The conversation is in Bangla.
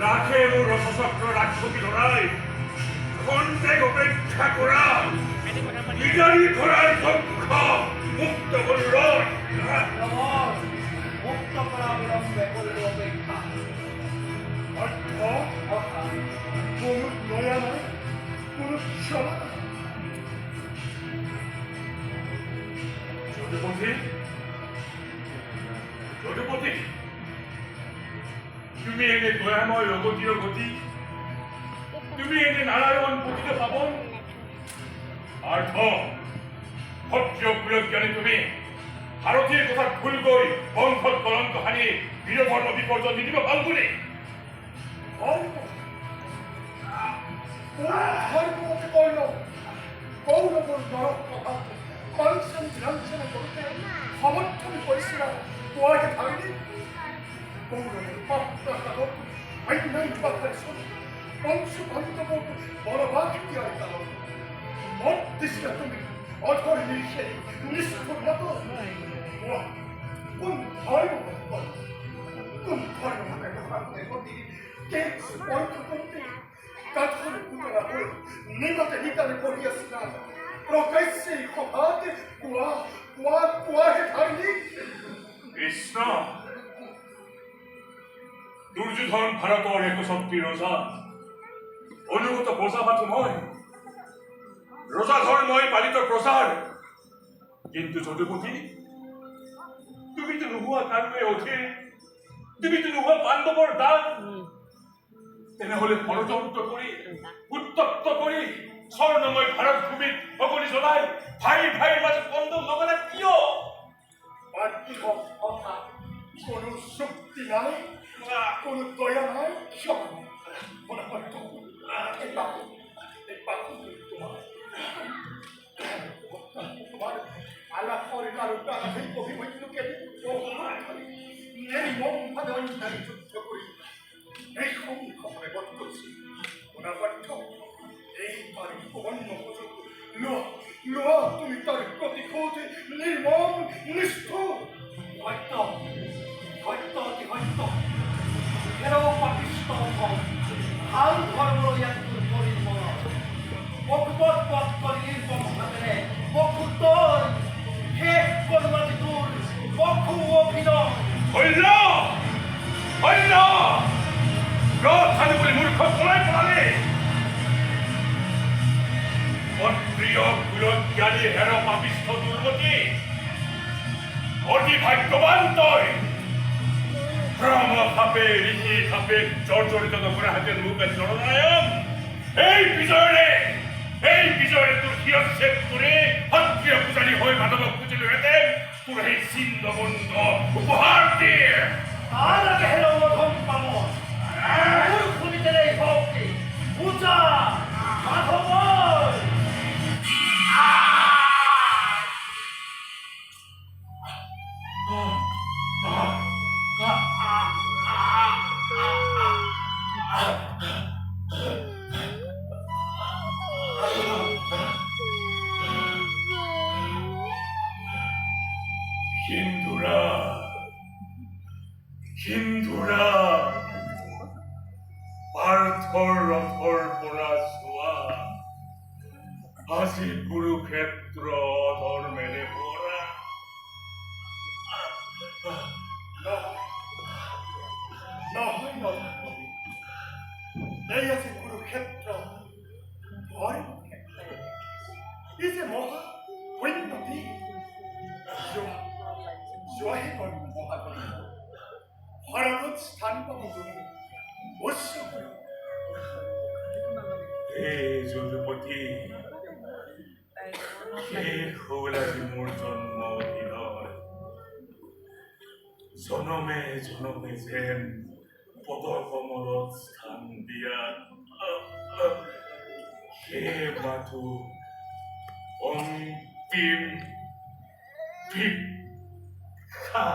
রাখে ও রসচক্র রাজপতি লড়াই খন্ডেক অপেক্ষা করা ইটারি করার পক্ষ মুক্ত করল মুক্ত করা বিলম্বে করলে অপেক্ষা অর্থ কোন দয়া নয় কোন সভা যদুপতি যদুপতি তুমি এনে দয়াময় অগতির গতি তুমি এনে নারায়ণ পতিত পাবন আর্থ ভক্ত কুলজ্ঞানী তুমি ভারতীয় কথা ভুল গৈ বংশত কলঙ্ক হানি বীরধর্ম বিপর্যয় নিদিব ফাল্গুনে ধর্মকে করল কৌরবর নরক কথা কংসন লাঞ্ছনা করতে সমর্থন করেছিল তোয়াকে ভাবিনি কৌরবের পাপ্রাকার অন্যায় কথার শুনে বংশ বান্ধব বলবাদ কি আর কারণ মত দিছিলে তুমি অধর নিশে নিষ্ঠুর মতো কোন ধর্ম কোন ধর্ম কে স্পর্শ করতে কাঠর পুতলা হয়ে নিগতে নিতারে পড়িয়াছিলাম প্রকাশ্যে হঠাৎ কুয়াকে ধারণি কৃষ্ণ দুর্যোধন ভারতর একশক্তি রোজা অনুগত প্রজাপাত নয় রোজা ধর্মই পালিত প্রসার কিন্তু যদুপতি তুমি তো নোহোৱা কারণে অধীর তুমি তো নোহোৱা পাণ্ডৱৰ দান তেনেহলে ষড়যন্ত্র করি উত্তপ্ত করি স্বর্ণময় ভারত ভূমিত অগনি জ্বলাই ভাই ভাইয়ের মাঝে কন্দল লগালে কিয় পার্থিব কথা কোন শক্তি নাই কোন দয়া নাই সব তোমার আলাপ করে কারো টাকা অভিমন্যুকে মন ভাবে অন্যায় যুদ্ধ করি এই খবরে বধ করছি ওনার পাঠ্য এইবার অন্য লোহা তুমি তার প্রতিখোধ নির্মম নিষ্ঠুর হয়ত অতি হয়ত এরও পাপিষ্ট হাল ধর্ম ইয়াতুর পরিমল বকবক পথ করি বংশাতে বকুতর হে করমাতি দূর বকু অভিনয় হইল হইল রথানি বলে মূর্খ পলাই পড়ালে অপ্রিয় কুলজ্ঞানী হের পাপিষ্ঠ দুর্গতি অতি ভাগ্যবান তয় ব্রহ্ম খাপে ঋষি খাপে জর্জরিত করে হাতের মুখে জননায়ন এই বিজয়ে তোর শিরচ্ছেদ করে হত্রিয় পূজারী হয়ে মাধব পুজলি হেতেন তোর এই সিন্ধবন্ধ উপহার দিয়ে আর আগে হেরো মধম পামন ভূমিতে এই ভক্তি পূজা মাধব সিন্ধুরা পার্থর রথর পোড়া ছোঁয়া আজি কুরুক্ষেত্র অধর্মেরে পোড়া এই আছে কুরুক্ষেত্র ধর্মক্ষেত্র এই যে মহা উন্নতি জয় কর্ম মহাকর্ম ভারত স্থান পাব তুমি অবশ্য হে যদুপতি শেষ হল আজি মোৰ জন্ম দিনৰ জনমে জনমে যেন পদ কমলত স্থান দিয়া হে মাথো অন্তিম ভিক্ষা